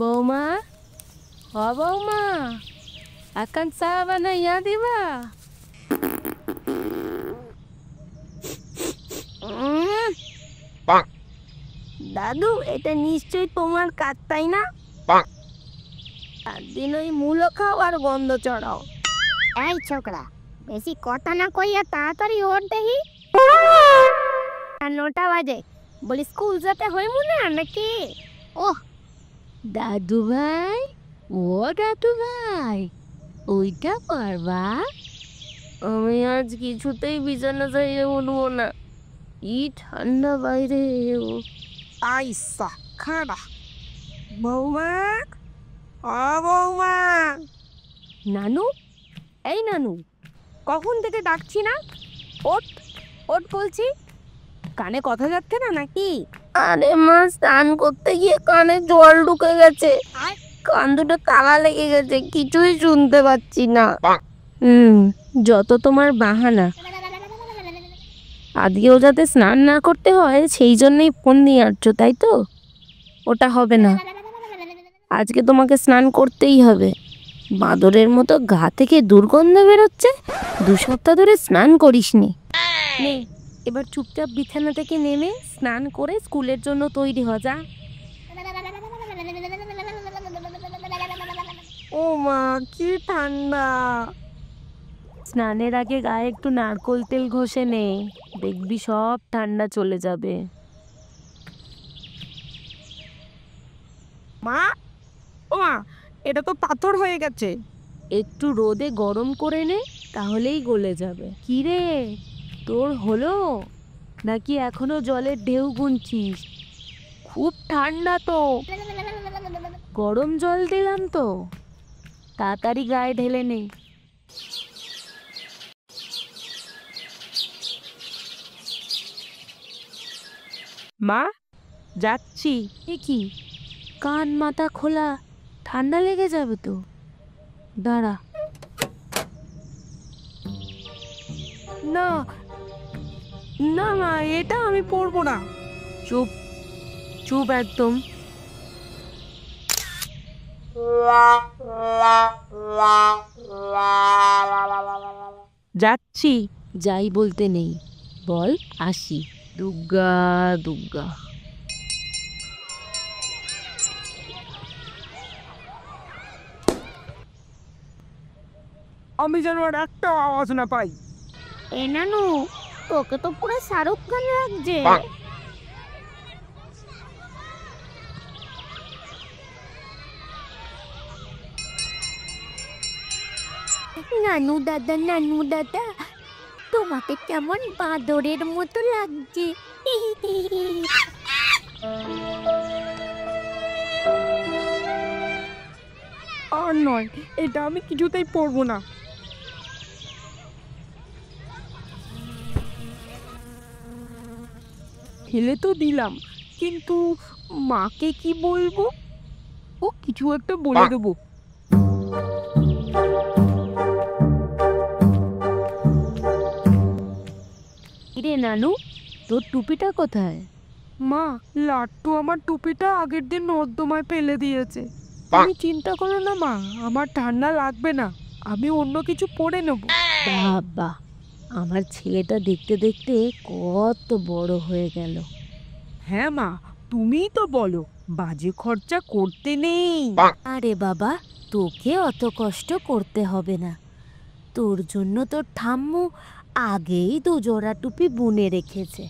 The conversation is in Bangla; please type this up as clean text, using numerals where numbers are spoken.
বৌমা, বৌমা, এখন চা বানাইয়া দিবা? দাদু, এটা নিশ্চয়ই তোমার কাজ, তাই না? একদিন ওই মূলো খাও আর গন্ধ চড়াও। এই ছোকরা, বেশি কথা না কইয়া তাড়াতাড়ি ওর দেখি। 9টা বাজে, বলি স্কুল যেতে হইব না নাকি? ওহ দাদু ভাই, ও দাদু ভাই, ওইটা পারবা? আমি আজ কিছুতেই বিছানা থেকে উঠবো না, কি ঠান্ডা বাইরে। আইসা খাড়া বৌমা, বৌমা। নানু, এই নানু, কখন থেকে ডাকছি না? ওঠ ওঠ বলছি, কানে কথা যাচ্ছে না নাকি? আরে মা, স্নান করতে গিয়ে কানে জল ঢুকে গেছে, কান দুটো তালা লেগে গেছে, কিছুই শুনতে পাচ্ছি না। যত তোমার বাহানা। আজকেও যাতে স্নান না করতে হয় সেই জন্যই ফোন নিয়ে আসছো, তাই তো? ওটা হবে না, আজকে তোমাকে স্নান করতেই হবে। বাদরের মতো গা থেকে দুর্গন্ধ বেরোচ্ছে, 2 সপ্তাহ ধরে স্নান করিসনি। নে, এবার চুপচাপ বিছানা থেকে নেমে স্নান করে স্কুলের জন্য তৈরি হ যা। ও মা, কি ঠান্ডা। স্নানের আগে গায়ে একটু নারকোল তেল ঘষে নে, দেখবি সব ঠান্ডা চলে যাবে। মা, ও মা, এটা তো পাথর হয়ে গেছে। একটু রোদে গরম করে নে, তাহলেই গলে যাবে। কি রে, তোর হলো নাকি এখনো জলের ঢেউ গুনছিস? খুব ঠান্ডা তো, গরম জল দিলাম তো, তাড়াতাড়ি গায়ে ঢেলে নে। মা, যাচ্ছি। এ কি, কান মাথা খোলা, ঠান্ডা লেগে যাবে তো, দাঁড়া। না না না, এটা আমি পরবো না। চুপ চুপ একদম। যাচ্ছি। যাই বলতে নেই, বল আসি। দুর্গা দুর্গা। আমি যেন আর একটা আওয়াজ না পাই। এ নানু, তোকে তো পুরো শাহরুখ খান লাগছে। নানু দাদা, তোমাকে কেমন বাঁদরের মতো লাগছে। আর নয়, এটা আমি কিছুতেই পরবো না। ফেলে তো দিলাম, কিন্তু মাকে কি বলবো? ও কিছু একটা বলে দেবো। রে নানু, তোর টুপিটা কোথায়? মা, লাট্টু আমার টুপিটা আগের দিন নর্দমায় ফেলে দিয়েছে। তুমি চিন্তা করো না মা, আমার ঠান্ডা লাগবে না, আমি অন্য কিছু পরে নেব। বাবা, আমার ছেলেটা দেখতে দেখতে কত বড় হয়ে গেল। হ্যাঁ মা, তুমিই তো বলো বাজে খরচা করতে নেই। আরে বাবা, তোকে অত কষ্ট করতে হবে না, তোর জন্য তোর ঠাম্মু আগেই 2 জোড়া টুপি বুনে রেখেছে।